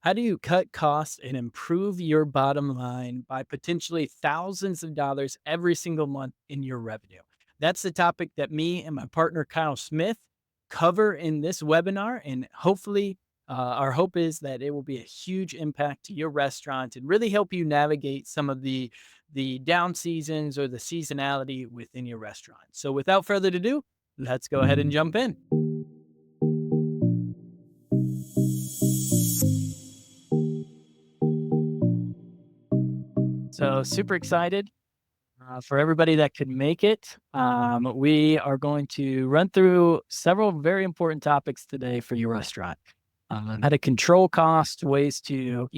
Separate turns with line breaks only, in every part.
How do you cut costs and improve your bottom line by potentially thousands of dollars every single month in your revenue? That's the topic that me and my partner, Kyle Smith, cover in this webinar. And hopefully, our hope is that it will be a huge impact to your restaurant and really help you navigate some of the down seasons or the seasonality within your restaurant. So without further ado, let's go ahead and jump in. So super excited for everybody that could make it. We are going to run through several very important topics today for your restaurant. How to control cost, ways to,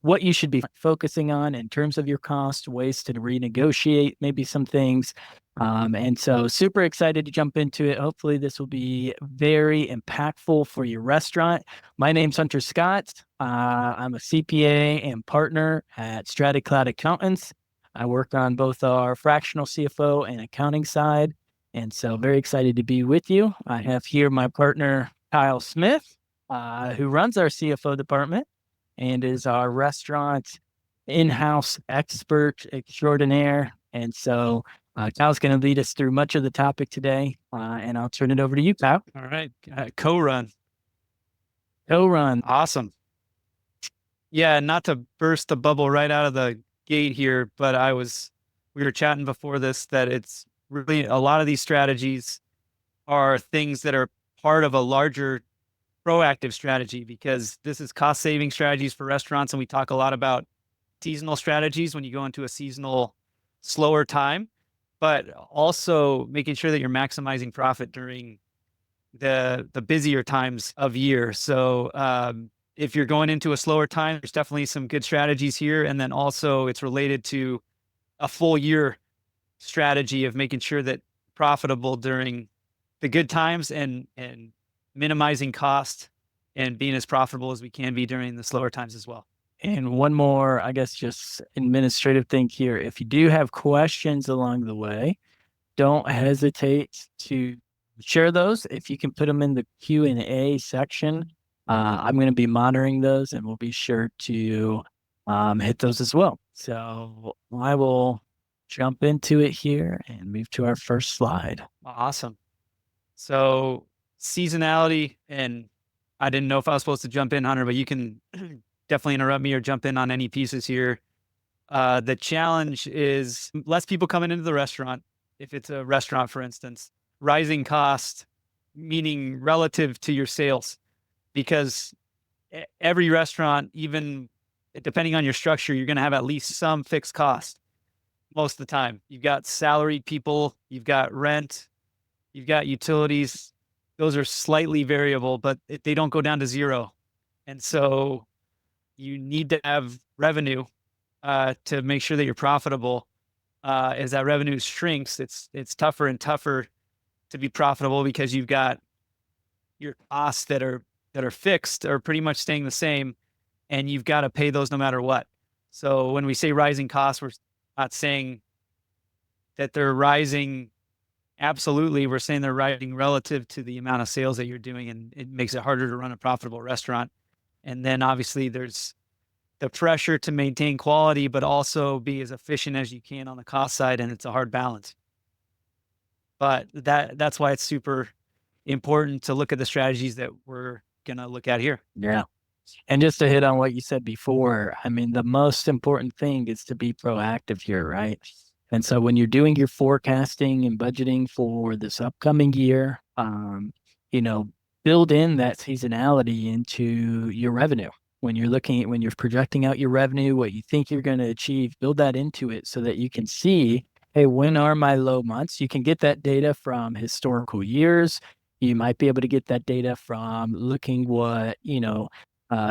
what you should be focusing on in terms of your cost, ways to renegotiate maybe some things. And so super excited to jump into it. Hopefully this will be very impactful for your restaurant. My name's Hunter Scott. I'm a CPA and partner at Strata Cloud Accountants. I work on both our fractional CFO and accounting side. And so very excited to be with you. I have here my partner, Kyle Smith, who runs our CFO department and is our restaurant in-house expert extraordinaire. And so Kyle's going to lead us through much of the topic today, and I'll turn it over to you, Kyle.
All right. Co-run.
Co-run.
Awesome. Yeah, not to burst the bubble right out of the gate here, but we were chatting before this that it's really a lot of these strategies are things that are part of a larger proactive strategy, because this is cost saving strategies for restaurants. And we talk a lot about seasonal strategies when you go into a seasonal slower time, but also making sure that you're maximizing profit during the busier times of year. So if you're going into a slower time, there's definitely some good strategies here. And then also it's related to a full year strategy of making sure that profitable during the good times and minimizing cost and being as profitable as we can be during the slower times as well.
And one more, I guess, just administrative thing here. If you do have questions along the way, don't hesitate to share those. If you can put them in the Q&A section, I'm going to be monitoring those and we'll be sure to hit those as well. So I will jump into it here and move to our first slide.
Awesome. So seasonality, and I didn't know if I was supposed to jump in, Hunter, but you can definitely interrupt me or jump in on any pieces here. The challenge is less people coming into the restaurant. If it's a restaurant, for instance, rising cost, meaning relative to your sales, because every restaurant, even depending on your structure, you're going to have at least some fixed cost most of the time. You've got salaried people, you've got rent, you've got utilities. Those are slightly variable, but they don't go down to zero. And so you need to have revenue to make sure that you're profitable. As that revenue shrinks, it's tougher and tougher to be profitable because you've got your costs that are fixed are pretty much staying the same, and you've got to pay those no matter what. So when we say rising costs, we're not saying that they're rising absolutely. We're saying they're rising relative to the amount of sales that you're doing, and it makes it harder to run a profitable restaurant. And then obviously there's the pressure to maintain quality, but also be as efficient as you can on the cost side. And it's a hard balance. But that's why it's super important to look at the strategies that we're going to look at here.
Yeah. And just to hit on what you said before, I mean, the most important thing is to be proactive here, right? And so when you're doing your forecasting and budgeting for this upcoming year, build in that seasonality into your revenue. When you're projecting out your revenue, what you think you're going to achieve, build that into it so that you can see, hey, when are my low months? You can get that data from historical years. You might be able to get that data from looking what,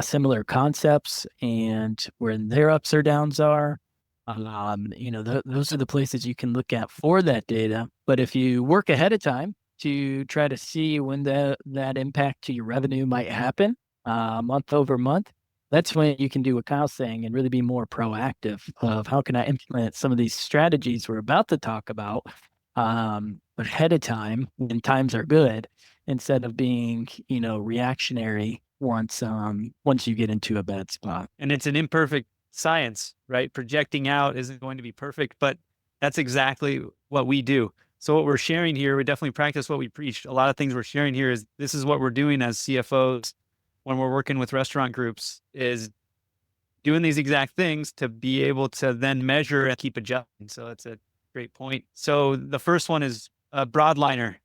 similar concepts and where their ups or downs are. Those are the places you can look at for that data. But if you work ahead of time to try to see when that impact to your revenue might happen month over month, that's when you can do what Kyle's saying and really be more proactive of how can I implement some of these strategies we're about to talk about ahead of time when times are good, instead of being, reactionary once you get into a bad spot.
And it's an imperfect science, right? Projecting out isn't going to be perfect, but that's exactly what we do. So what we're sharing here, we definitely practice what we preach. A lot of things we're sharing here is this is what we're doing as CFOs when we're working with restaurant groups, is doing these exact things to be able to then measure and keep adjusting. So that's a great point. So the first one is a Broadliner,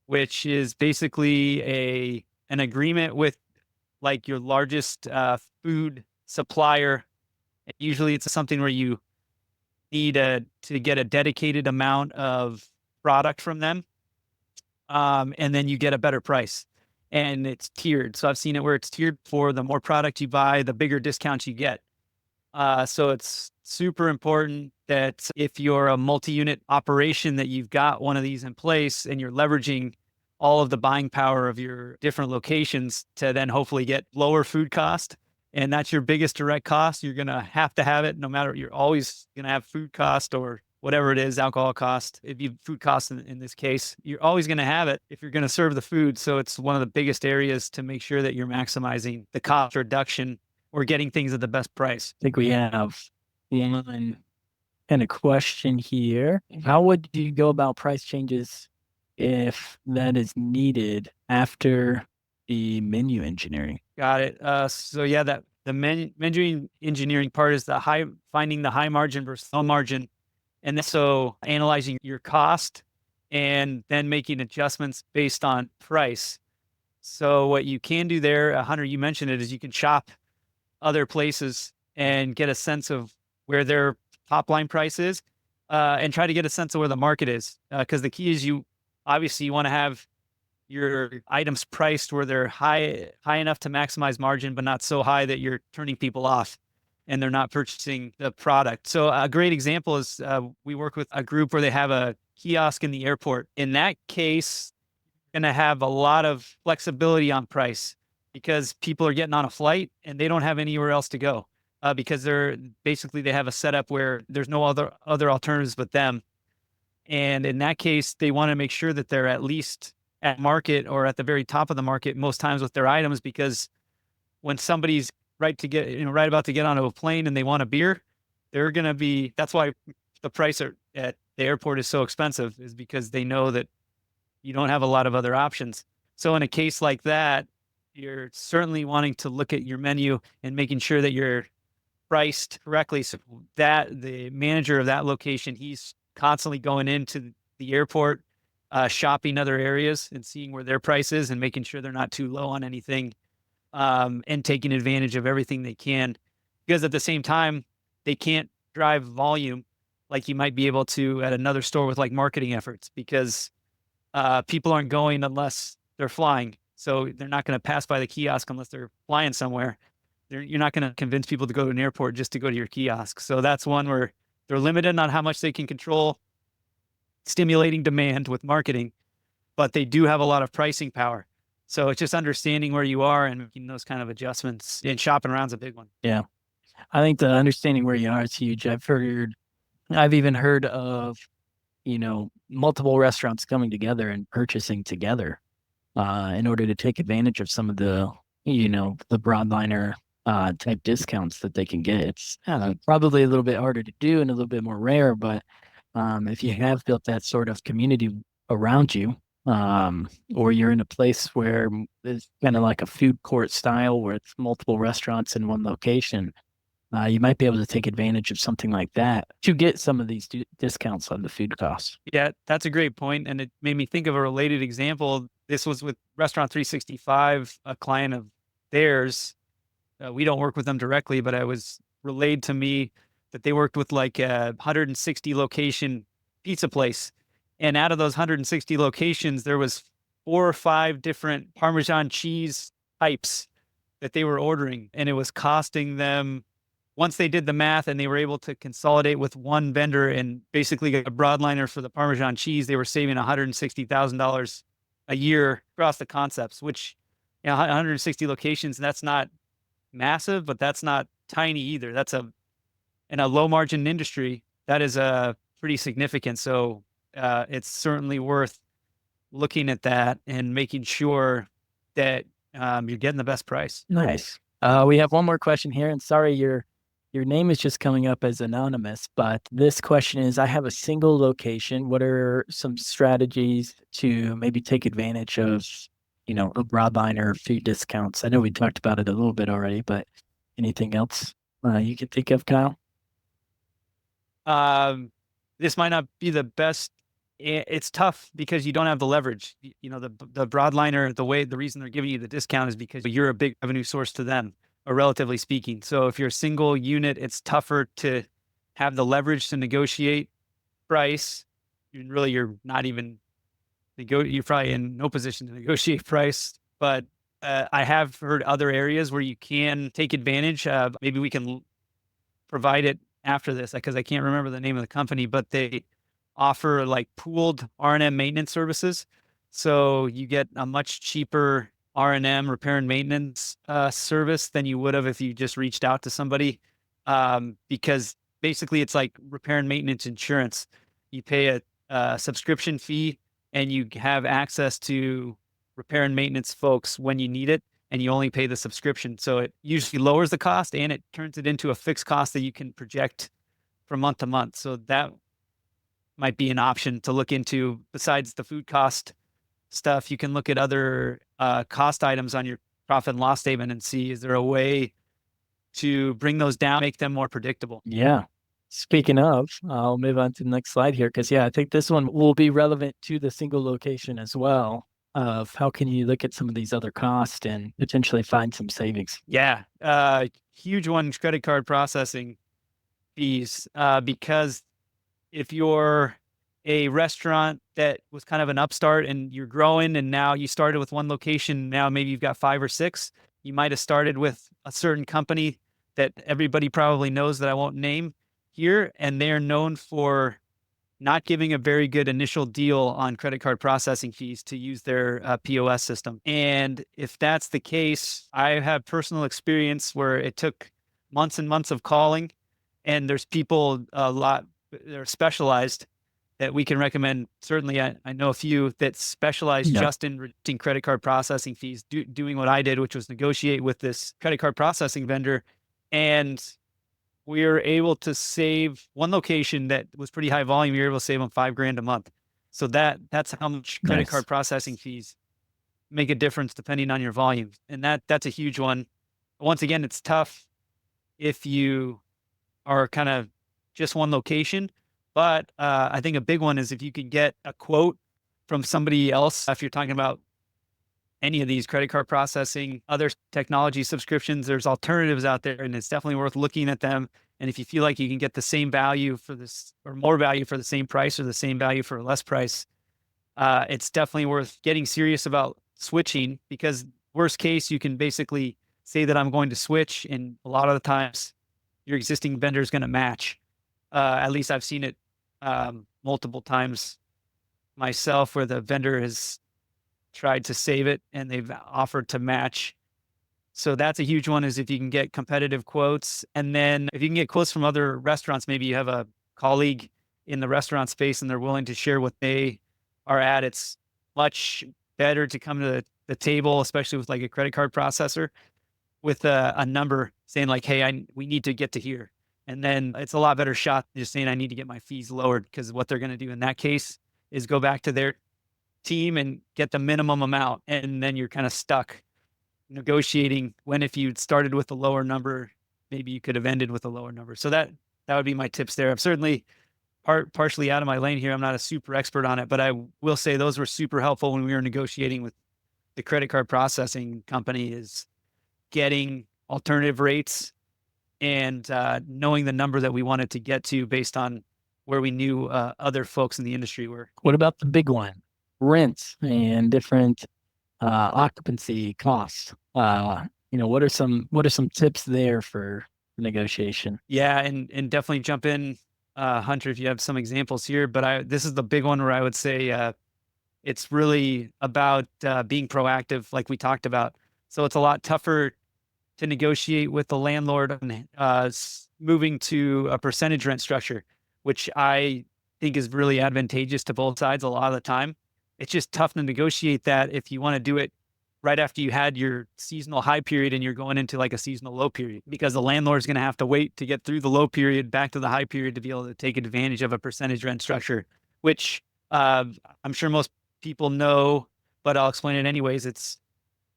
which is basically an agreement with like your largest food supplier. Usually it's something where you need to get a dedicated amount of product from them, and then you get a better price. And it's tiered. So I've seen it where it's tiered for the more product you buy, the bigger discounts you get. So it's super important that if you're a multi-unit operation, that you've got one of these in place and you're leveraging all of the buying power of your different locations to then hopefully get lower food cost. And that's your biggest direct cost. You're going to have it no matter, you're always going to have food cost or whatever it is, alcohol cost. It'd be food cost in this case. You're always going to have it if you're going to serve the food. So it's one of the biggest areas to make sure that you're maximizing the cost reduction or getting things at the best price.
I think we have one and a question here. How would you go about price changes if that is needed after the menu engineering?
Got it. So yeah, that the menu engineering part is finding the high margin versus low margin, and then so analyzing your cost and then making adjustments based on price. So what you can do there, Hunter, you mentioned it, is you can shop other places and get a sense of where their top line price is, and try to get a sense of where the market is. Because the key is you want to have your items priced where they're high enough to maximize margin, but not so high that you're turning people off and they're not purchasing the product. So a great example is we work with a group where they have a kiosk in the airport. In that case, you're going to have a lot of flexibility on price because people are getting on a flight and they don't have anywhere else to go, because they have a setup where there's no other alternatives but them. And in that case, they want to make sure that they're at least at market or at the very top of the market most times with their items, because when somebody's right about to get onto a plane and they want a beer, that's why the price at the airport is so expensive, is because they know that you don't have a lot of other options. So in a case like that, you're certainly wanting to look at your menu and making sure that you're priced correctly, so that the manager of that location, he's constantly going into the airport, shopping other areas and seeing where their price is and making sure they're not too low on anything, and taking advantage of everything they can. Because at the same time, they can't drive volume like you might be able to at another store with like marketing efforts, because people aren't going unless they're flying. So they're not going to pass by the kiosk unless they're flying somewhere. You're not going to convince people to go to an airport just to go to your kiosk. So that's one where they're limited on how much they can control stimulating demand with marketing, but they do have a lot of pricing power. So it's just understanding where you are and making those kind of adjustments, and shopping around is a big one.
Yeah. I think the understanding where you are is huge. I've even heard of, multiple restaurants coming together and purchasing together, in order to take advantage of some of the Broadliner type discounts that they can get. It's probably a little bit harder to do and a little bit more rare, but if you have built that sort of community around you, or you're in a place where it's kind of like a food court style where it's multiple restaurants in one location, you might be able to take advantage of something like that to get some of these discounts on the food costs.
Yeah, that's a great point. And it made me think of a related example. This was with Restaurant 365, a client of theirs. We don't work with them directly, but it was relayed to me that they worked with like a 160 location pizza place. And out of those 160 locations, there was 4 or 5 different Parmesan cheese types that they were ordering. And it was costing them, once they did the math and they were able to consolidate with one vendor and basically get a Broadliner for the Parmesan cheese, they were saving $160,000 a year across the concepts, which, 160 locations, that's not massive, but that's not tiny either. In a low margin industry, that is pretty significant. So it's certainly worth looking at that and making sure that you're getting the best price.
Nice. We have one more question here, and sorry, your name is just coming up as anonymous, but this question is, I have a single location. What are some strategies to maybe take advantage of, a broadliner food discounts? I know we talked about it a little bit already, but anything else you can think of, Kyle?
Um, this might not be the best. It's tough because you don't have the leverage. The broadliner, the reason they're giving you the discount is because you're a big revenue source to them, or relatively speaking. So if you're a single unit, it's tougher to have the leverage to negotiate price. You're not even you're probably in no position to negotiate price. But I have heard other areas where you can take advantage. Maybe we can provide it after this because I can't remember the name of the company, but they offer like pooled R&M maintenance services. So you get a much cheaper R&M, repair and maintenance service, than you would have if you just reached out to somebody. Because basically it's like repair and maintenance insurance. You pay a subscription fee and you have access to repair and maintenance folks when you need it, and you only pay the subscription. So it usually lowers the cost and it turns it into a fixed cost that you can project from month to month. So that might be an option to look into. Besides the food cost stuff, you can look at other cost items on your profit and loss statement and see, is there a way to bring those down, make them more predictable?
Yeah. Speaking of, I'll move on to the next slide here because, yeah, I think this one will be relevant to the single location as well. Of how can you look at some of these other costs and potentially find some savings?
Yeah. Huge one, credit card processing fees. Because if you're a restaurant that was kind of an upstart and you're growing and now you started with one location, now maybe you've got 5 or 6, you might have started with a certain company that everybody probably knows that I won't name here, and they're known for not giving a very good initial deal on credit card processing fees to use their POS system. And if that's the case, I have personal experience where it took months and months of calling, and there's people a lot that are specialized that we can recommend. Certainly, I know a few that specialize
Yeah.
just in reducing credit card processing fees, doing what I did, which was negotiate with this credit card processing vendor. And we were able to save one location that was pretty high volume. We were able to save them $5,000 a month. So that's how much credit
Nice.
card processing fees make a difference depending on your volume. And that's a huge one. Once again, it's tough if you are kind of just one location. But I think a big one is if you can get a quote from somebody else. If you're talking about any of these credit card processing, other technology subscriptions, there's alternatives out there, and it's definitely worth looking at them. And if you feel like you can get the same value for this, or more value for the same price, or the same value for less price, it's definitely worth getting serious about switching, because worst case, you can basically say that I'm going to switch, and a lot of the times your existing vendor is going to match. At least I've seen it multiple times myself, where the vendor has tried to save it and they've offered to match. So that's a huge one, is if you can get competitive quotes. And then if you can get quotes from other restaurants, maybe you have a colleague in the restaurant space and they're willing to share what they are at. It's much better to come to the table, especially with like a credit card processor, with a number saying like, hey, we need to get to here. And then it's a lot better shot than just saying I need to get my fees lowered, because what they're going to do in that case is go back to their team and get the minimum amount. And then you're kind of stuck negotiating, when if you'd started with a lower number, maybe you could have ended with a lower number. So that would be my tips there. I'm certainly partially out of my lane here. I'm not a super expert on it, but I will say those were super helpful when we were negotiating with the credit card processing company, is getting alternative rates and knowing the number that we wanted to get to based on where we knew other folks in the industry were.
What about the big one? Rent and different occupancy costs. What are some tips there for negotiation?
Yeah, and definitely jump in, Hunter, if you have some examples here. But this is the big one where I would say it's really about being proactive, like we talked about. So it's a lot tougher to negotiate with the landlord on moving to a percentage rent structure, which I think is really advantageous to both sides a lot of the time. It's just tough to negotiate that if you want to do it right after you had your seasonal high period and you're going into like a seasonal low period, because the landlord's going to have to wait to get through the low period back to the high period to be able to take advantage of a percentage rent structure, which I'm sure most people know, but I'll explain it anyways. It's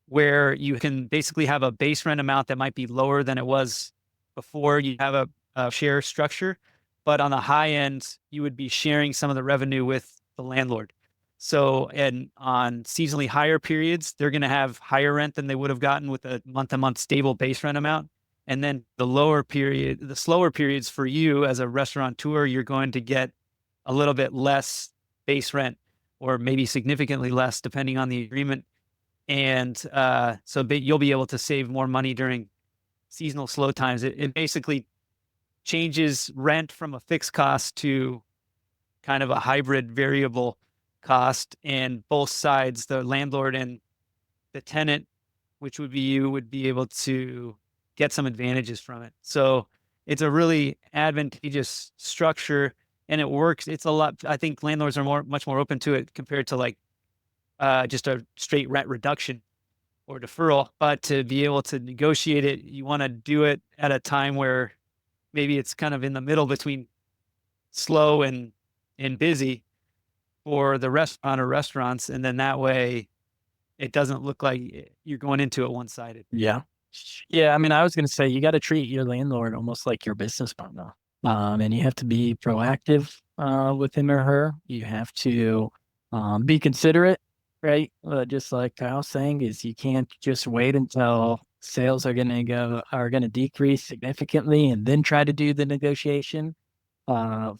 where you can basically have a base rent amount that might be lower than it was before you have a share structure. But on the high end, you would be sharing some of the revenue with the landlord. So, and on seasonally higher periods, they're going to have higher rent than they would have gotten with a month to month stable base rent amount. And then the slower periods for you as a restaurateur, you're going to get a little bit less base rent, or maybe significantly less depending on the agreement. And so you'll be able to save more money during seasonal slow times. It basically changes rent from a fixed cost to kind of a hybrid variable cost, and both sides, the landlord and the tenant, which would be you, would be able to get some advantages from it. So it's a really advantageous structure, and it works. It's a lot. I think landlords are much more open to it compared to like just a straight rent reduction or deferral. But to be able to negotiate it, you want to do it at a time where maybe it's kind of in the middle between slow and busy for the restaurant or restaurants. And then that way it doesn't look like you're going into it one-sided.
Yeah. Yeah. I mean, I was going to say you got to treat your landlord almost like your business partner. And you have to be proactive with him or her. You have to be considerate, right? Just like Kyle's saying, is you can't just wait until sales are going to decrease significantly and then try to do the negotiation of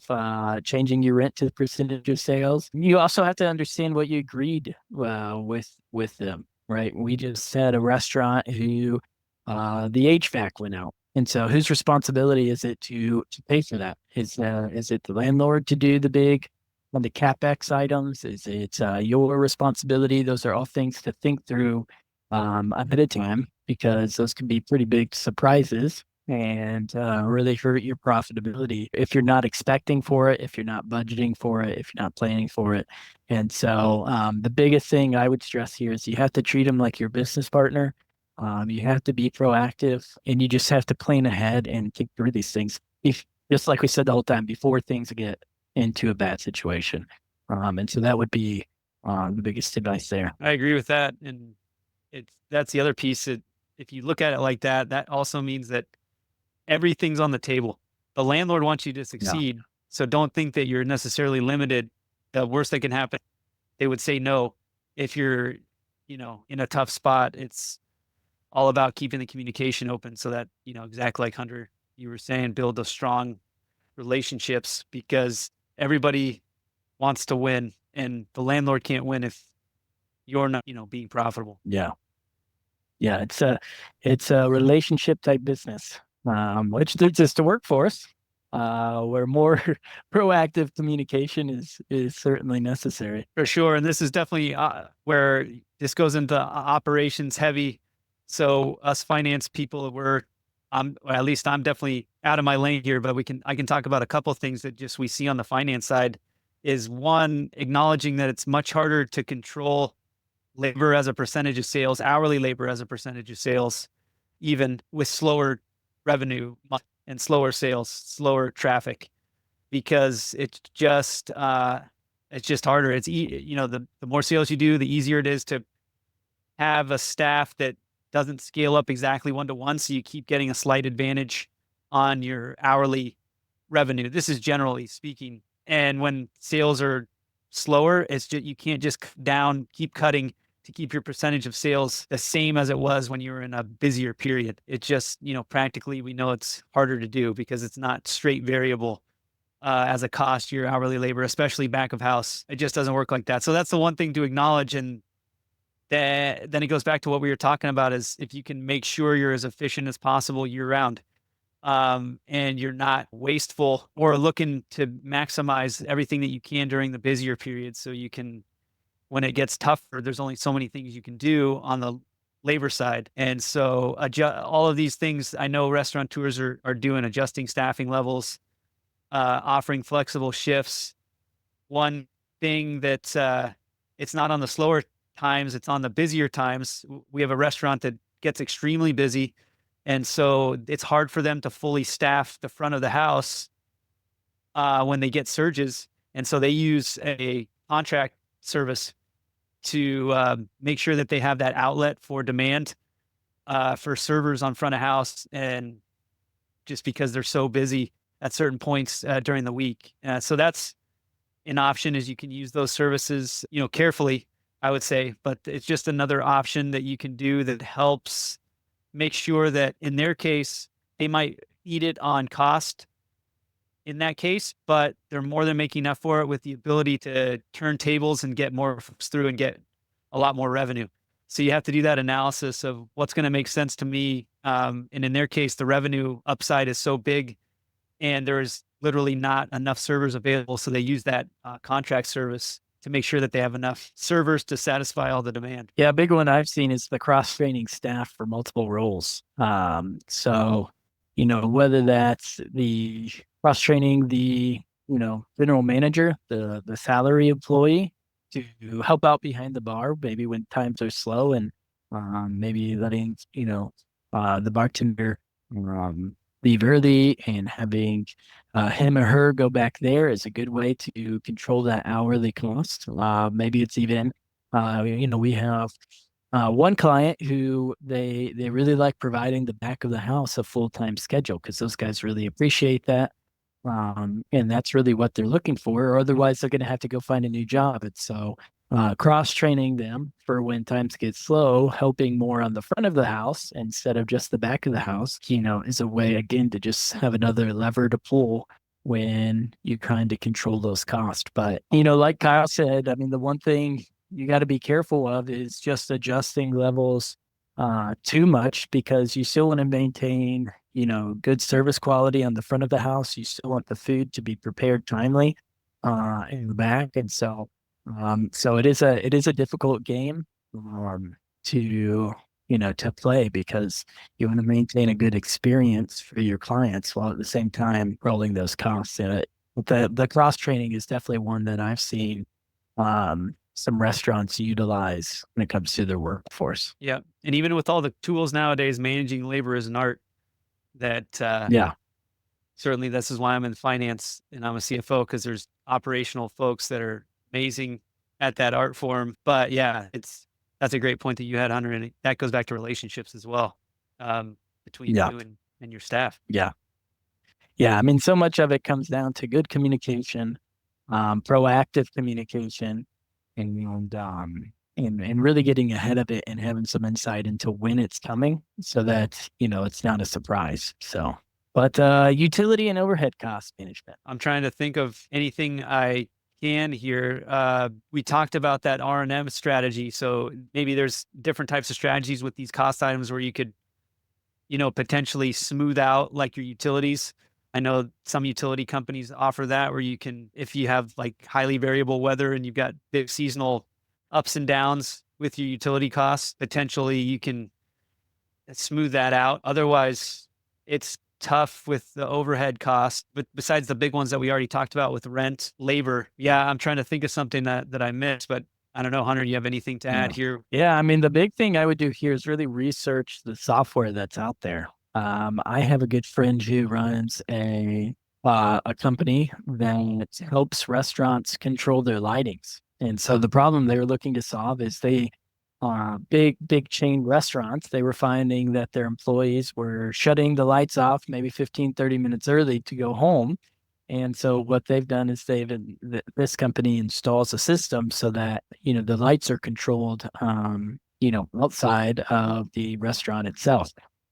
changing your rent to the percentage of sales. You also have to understand what you agreed with them, right? We just had a restaurant who the HVAC went out, and so whose responsibility is it to pay for that? Is it the landlord to do the big on the capex items? Is it your responsibility? Those are all things to think through ahead of time, because those can be pretty big surprises and really hurt your profitability if you're not expecting for it, if you're not budgeting for it, if you're not planning for it. And so the biggest thing I would stress here is you have to treat them like your business partner. You have to be proactive, and you just have to plan ahead and think through these things. Just like we said the whole time, before things get into a bad situation. And so that would be the biggest advice there.
I agree with that. And that's the other piece. If you look at it like that, that also means that everything's on the table. The landlord wants you to succeed. Yeah. So don't think that you're necessarily limited. The worst that can happen, they would say no. If you're, in a tough spot, it's all about keeping the communication open so that, exactly like Hunter, you were saying, build those strong relationships, because everybody wants to win, and the landlord can't win if you're not, being profitable.
Yeah. Yeah. It's a relationship type business, which leads us to workforce, where more proactive communication is certainly necessary.
For sure. And this is definitely where this goes into operations heavy. So us finance people, at least I'm definitely out of my lane here, but I can talk about a couple of things that just we see on the finance side. Is one, acknowledging that it's much harder to control labor as a percentage of sales, hourly labor as a percentage of sales, even with slower revenue and slower sales, slower traffic, because it's just harder. It's the more sales you do, the easier it is to have a staff that doesn't scale up exactly 1-to-1. So you keep getting a slight advantage on your hourly revenue. This is generally speaking. And when sales are slower, it's just, you can't just keep cutting to keep your percentage of sales the same as it was when you were in a busier period. It's just, practically we know it's harder to do because it's not straight variable as a cost, your hourly labor, especially back of house. It just doesn't work like that. So that's the one thing to acknowledge. And then it goes back to what we were talking about, is if you can make sure you're as efficient as possible year round, and you're not wasteful or looking to maximize everything that you can during the busier periods. So you can, when it gets tougher, there's only so many things you can do on the labor side. And so all of these things I know restaurateurs are doing, adjusting staffing levels, offering flexible shifts. One thing that it's not on the slower times, it's on the busier times. We have a restaurant that gets extremely busy. And so it's hard for them to fully staff the front of the house when they get surges. And so they use a contract service to make sure that they have that outlet for demand for servers on front of house. And just because they're so busy at certain points during the week. So that's an option, is you can use those services, carefully, I would say, but it's just another option that you can do that helps make sure that in their case, they might eat it on cost in that case, but they're more than making up for it with the ability to turn tables and get more folks through and get a lot more revenue. So you have to do that analysis of what's going to make sense to me. And in their case, the revenue upside is so big and there's literally not enough servers available. So they use that contract service to make sure that they have enough servers to satisfy all the demand.
Yeah, a big one I've seen is the cross-training staff for multiple roles. So, whether that's the cross-training the, general manager, the salary employee to help out behind the bar, maybe when times are slow, and maybe letting, the bartender leave early and having him or her go back there is a good way to control that hourly cost. Maybe it's even, we have one client who they really like providing the back of the house a full-time schedule because those guys really appreciate that. And that's really what they're looking for, or otherwise they're going to have to go find a new job. And so cross-training them for when times get slow, helping more on the front of the house instead of just the back of the house, is a way, again, to just have another lever to pull when you kind of control those costs. But, like Kyle said, I mean, the one thing you got to be careful of is just adjusting levels too much, because you still want to maintain, good service quality on the front of the house. You still want the food to be prepared timely in the back. And so it is a difficult game to to play, because you want to maintain a good experience for your clients while at the same time rolling those costs in it. The cross training is definitely one that I've seen some restaurants utilize when it comes to their workforce.
Yeah. And even with all the tools nowadays, managing labor is an art that
Yeah.
certainly this is why I'm in finance and I'm a CFO, because there's operational folks that are amazing at that art form. But yeah, that's a great point that you had, Hunter, and that goes back to relationships as well, between
Yeah.
you and your staff.
Yeah. Yeah. I mean, so much of it comes down to good communication, proactive communication, and really getting ahead of it and having some insight into when it's coming so that, it's not a surprise. So, but utility and overhead cost management.
I'm trying to think of anything I can here. We talked about that R&M strategy. So maybe there's different types of strategies with these cost items where you could, potentially smooth out like your utilities. I know some utility companies offer that, where you can, if you have like highly variable weather and you've got big seasonal ups and downs with your utility costs, potentially you can smooth that out. Otherwise, it's tough with the overhead costs, but besides the big ones that we already talked about with rent, labor. Yeah, I'm trying to think of something that I missed, but I don't know, Hunter, you have anything to add here?
Yeah, I mean, the big thing I would do here is really research the software that's out there. I have a good friend who runs a company that helps restaurants control their lightings. And so the problem they were looking to solve is big chain restaurants, they were finding that their employees were shutting the lights off maybe 15, 30 minutes early to go home. And so what they've done is this company installs a system so that, the lights are controlled, outside of the restaurant itself.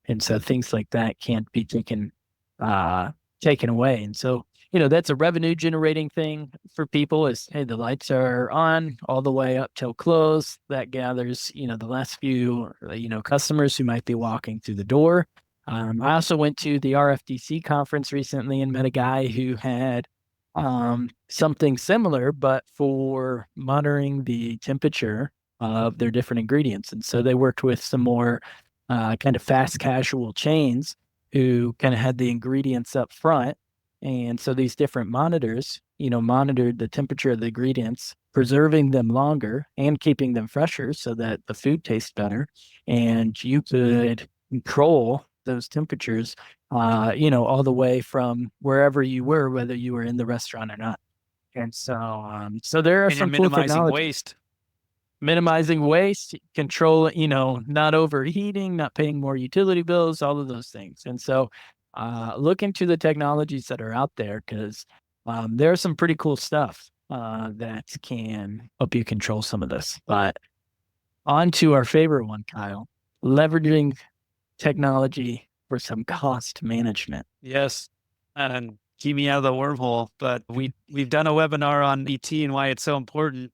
And so things like that can't be taken away. And so, that's a revenue generating thing for people is, hey, the lights are on all the way up till close. That gathers, the last few, customers who might be walking through the door. I also went to the RFDC conference recently and met a guy who had something similar, but for monitoring the temperature of their different ingredients. And so they worked with some more kind of fast casual chains who kind of had the ingredients up front. And so these different monitors monitored the temperature of the ingredients, preserving them longer and keeping them fresher so that the food tastes better. And you could control those temperatures, all the way from wherever you were, whether you were in the restaurant or not. And so there are
And you're
some cool
minimizing
technology,
waste.
minimizing waste, control, not overheating, not paying more utility bills, all of those things. And so look into the technologies that are out there because there's some pretty cool stuff that can help you control some of this. But on to our favorite one, Kyle, leveraging technology for some cost management.
Yes. And keep me out of the wormhole. But we've done a webinar on ET and why it's so important.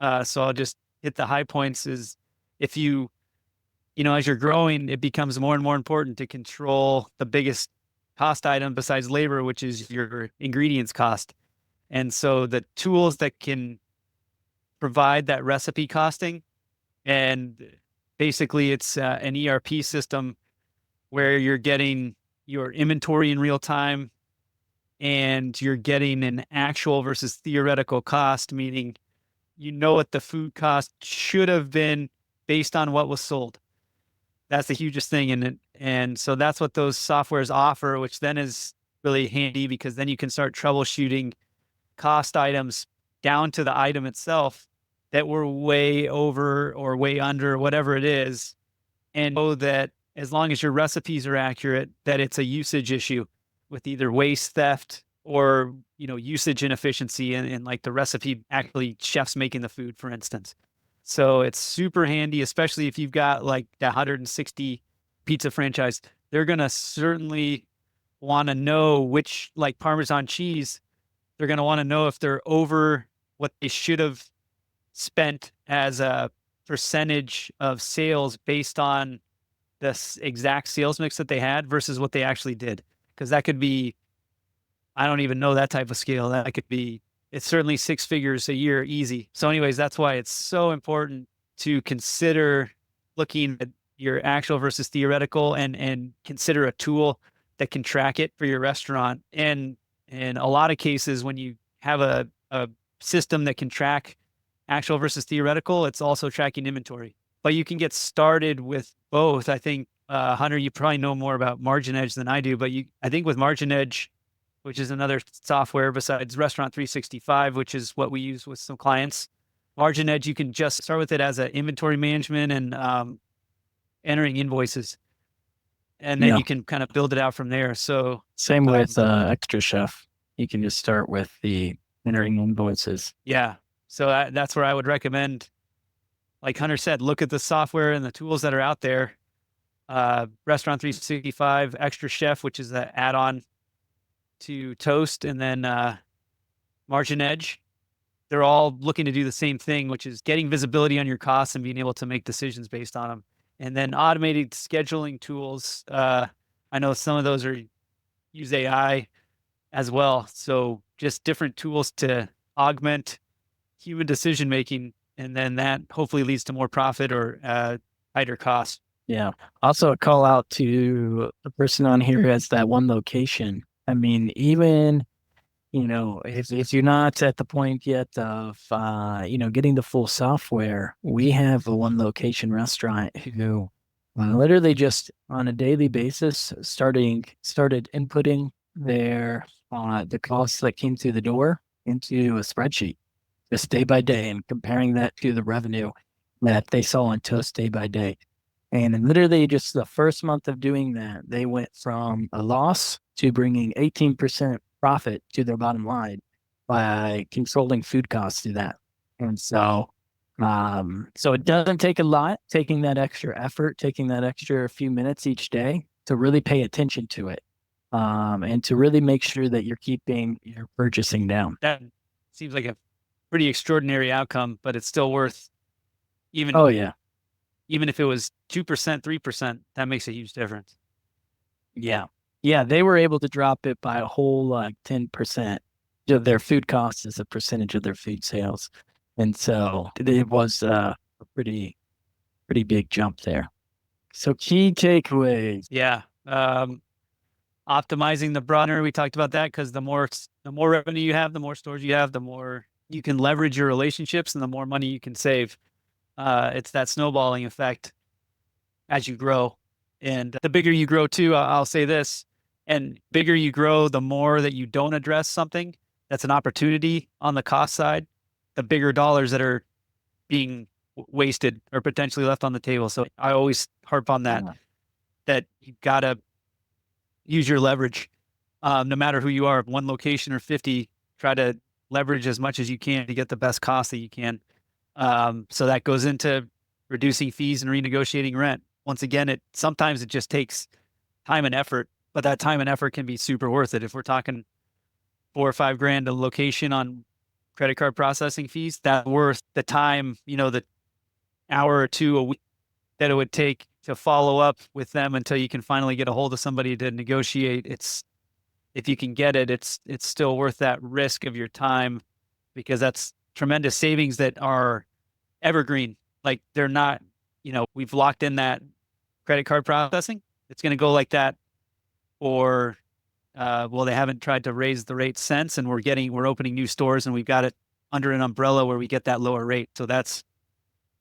So I'll just hit the high points is if as you're growing, it becomes more and more important to control the biggest cost item besides labor, which is your ingredients cost. And so the tools that can provide that recipe costing, and basically it's an ERP system where you're getting your inventory in real time and you're getting an actual versus theoretical cost, meaning what the food cost should have been based on what was sold. That's the hugest thing in it. And so that's what those softwares offer, which then is really handy because then you can start troubleshooting cost items down to the item itself that were way over or way under, whatever it is. And know that as long as your recipes are accurate, that it's a usage issue with either waste theft or, usage inefficiency and like the recipe actually chefs making the food, for instance. So it's super handy, especially if you've got like the 160 pizza franchise. They're going to certainly want to know which, like Parmesan cheese, they're going to want to know if they're over what they should have spent as a percentage of sales based on this exact sales mix that they had versus what they actually did. Because that could be, I don't even know that type of scale. That could be, it's certainly six figures a year easy. So, anyways, that's why it's so important to consider looking at your actual versus theoretical and consider a tool that can track it for your restaurant. And in a lot of cases, when you have a system that can track actual versus theoretical, it's also tracking inventory. But you can get started with both. I think, Hunter, you probably know more about MarginEdge than I do, but I think with MarginEdge, which is another software besides Restaurant 365, which is what we use with some clients. MarginEdge, you can just start with it as an inventory management and entering invoices, and then
Yeah.
you can kind of build it out from there. So
Same with ExtraChef. You can just start with the entering invoices.
yeah, so that's where I would recommend. Like Hunter said, look at the software and the tools that are out there. Restaurant 365, ExtraChef, which is an add-on to Toast, and then MarginEdge. They're all looking to do the same thing, which is getting visibility on your costs and being able to make decisions based on them. And then automated scheduling tools. I know some of those use AI as well. So just different tools to augment human decision making, and then that hopefully leads to more profit or tighter costs.
Yeah. Also, a call out to the person on here who has that one location. I mean, even, if you're not at the point yet of, getting the full software, we have a one location restaurant who literally just on a daily basis started inputting the costs that came through the door into a spreadsheet just day by day and comparing that to the revenue that they saw on Toast day by day. And in literally just the first month of doing that, they went from a loss to bringing 18% profit to their bottom line by controlling food costs through that. And so it doesn't take a lot, taking that extra effort, taking that extra few minutes each day to really pay attention to it. And to really make sure that you're keeping your purchasing down.
That seems like a pretty extraordinary outcome, but it's still worth
Oh,
even
yeah.
even if it was 2%, 3%, that makes a huge difference.
Yeah. Yeah. They were able to drop it by a whole 10% of their food costs as a percentage of their food sales. And so it was a pretty big jump there. So key takeaways.
Yeah. optimizing the Broadliner. We talked about that because the more revenue you have, the more stores you have, the more you can leverage your relationships and the more money you can save. It's that snowballing effect as you grow. And the bigger you grow too, I'll say this, and bigger you grow, the more that you don't address something that's an opportunity on the cost side, the bigger dollars that are being wasted or potentially left on the table. So I always harp on that, that you gotta use your leverage, no matter who you are, one location or 50, try to leverage as much as you can to get the best cost that you can. So that goes into reducing fees and renegotiating rent. Once again, sometimes it just takes time and effort, but that time and effort can be super worth it. If we're talking 4 or 5 grand a location on credit card processing fees, that's worth the time, the hour or two a week that it would take to follow up with them until you can finally get a hold of somebody to negotiate. If you can get it, it's still worth that risk of your time, because that's tremendous savings that are evergreen. Like they're not, we've locked in that credit card processing. It's going to go like that, or well, they haven't tried to raise the rate since, and we're opening new stores and we've got it under an umbrella where we get that lower rate. So that's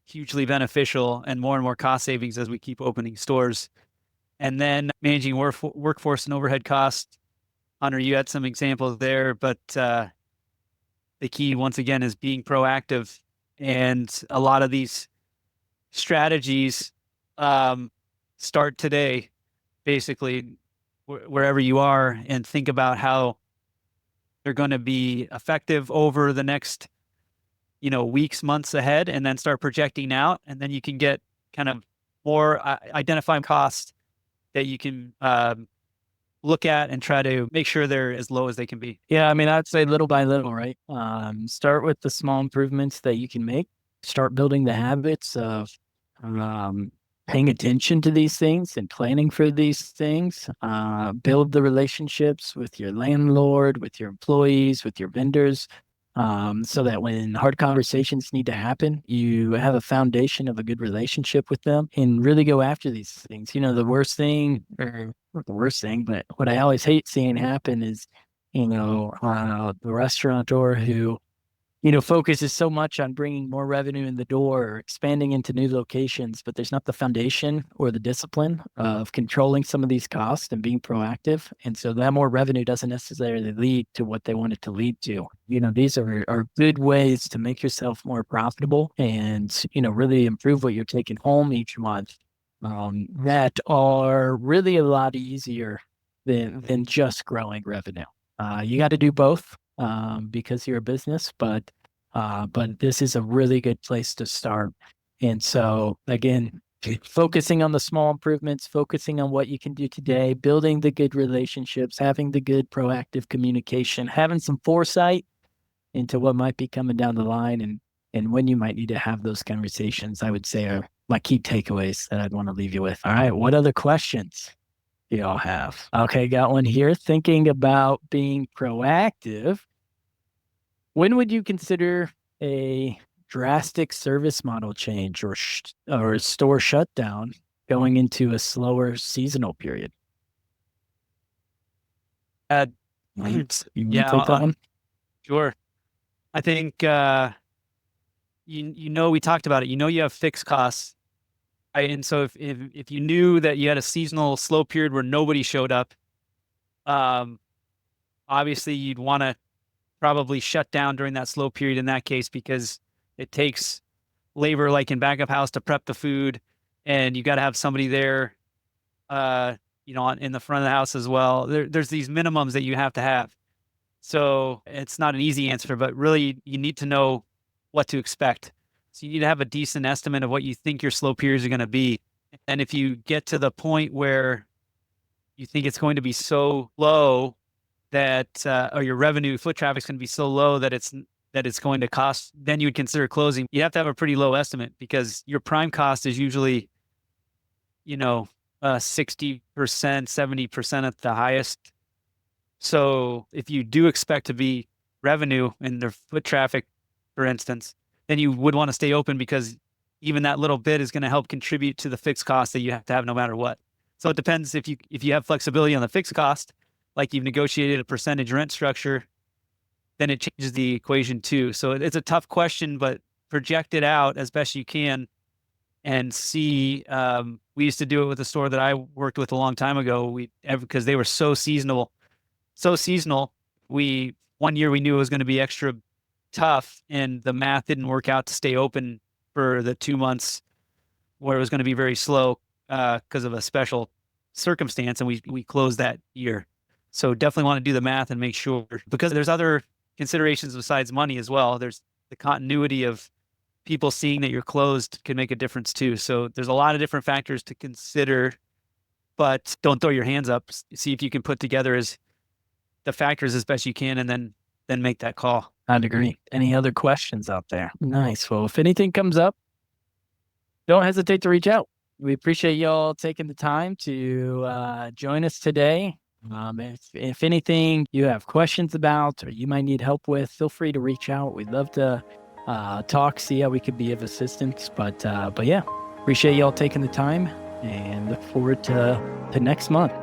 hugely beneficial and more cost savings as we keep opening stores. And then managing workforce and overhead costs. Hunter, you had some examples there, but the key once again is being proactive. And a lot of these strategies start today, basically, wherever you are, and think about how they're going to be effective over the next, weeks, months ahead, and then start projecting out. And then you can get kind of more identifying costs that you can look at and try to make sure they're as low as they can be.
Yeah, I mean, I'd say little by little, right? Start with the small improvements that you can make. Start building the habits of paying attention to these things and planning for these things. Build the relationships with your landlord, with your employees, with your vendors, so that when hard conversations need to happen, you have a foundation of a good relationship with them and really go after these things. The worst thing, or not the worst thing, but what I always hate seeing happen is, the restaurateur who focuses so much on bringing more revenue in the door or expanding into new locations, but there's not the foundation or the discipline of controlling some of these costs and being proactive. And so that more revenue doesn't necessarily lead to what they want it to lead to. These are good ways to make yourself more profitable and, really improve what you're taking home each month, that are really a lot easier than just growing revenue. You got to do both. Because you're a business, but this is a really good place to start. And so again, focusing on the small improvements, focusing on what you can do today, building the good relationships, having the good proactive communication, having some foresight into what might be coming down the line and when you might need to have those conversations, I would say are my key takeaways that I'd want to leave you with. All right. What other questions do y'all have? Okay. Got one here. Thinking about being proactive. When would you consider a drastic service model change or store shutdown going into a slower seasonal period?
Yeah,
take that one?
Sure. I think we talked about it. You have fixed costs, right? And so if you knew that you had a seasonal slow period where nobody showed up, obviously you'd want to probably shut down during that slow period in that case, because it takes labor, like in backup house, to prep the food, and you got to have somebody there, in the front of the house as well. There's these minimums that you have to have. So it's not an easy answer, but really you need to know what to expect. So you need to have a decent estimate of what you think your slow periods are going to be. And if you get to the point where you think it's going to be so low that, or your revenue, foot traffic is going to be so low that it's going to cost, then you would consider closing. You have to have a pretty low estimate, because your prime cost is usually, 60%, 70% at the highest. So if you do expect to be revenue in their foot traffic, for instance, then you would want to stay open, because even that little bit is going to help contribute to the fixed cost that you have to have no matter what. So it depends if you have flexibility on the fixed cost, like you've negotiated a percentage rent structure, then it changes the equation too. So it's a tough question, but project it out as best you can and see. We used to do it with a store that I worked with a long time ago. Because they were so seasonal, so seasonal. One year we knew it was going to be extra tough, and the math didn't work out to stay open for the 2 months where it was going to be very slow because of a special circumstance, and we closed that year. So definitely want to do the math and make sure, because there's other considerations besides money as well. There's the continuity of people seeing that you're closed can make a difference too. So there's a lot of different factors to consider, but don't throw your hands up. See if you can put together the factors as best you can, and then make that call.
I'd agree. Any other questions out there? Nice. Well, if anything comes up, don't hesitate to reach out. We appreciate y'all taking the time to join us today. If anything you have questions about or you might need help with, feel free to reach out. We'd love to talk, see how we could be of assistance. But yeah, appreciate y'all taking the time and look forward to next month.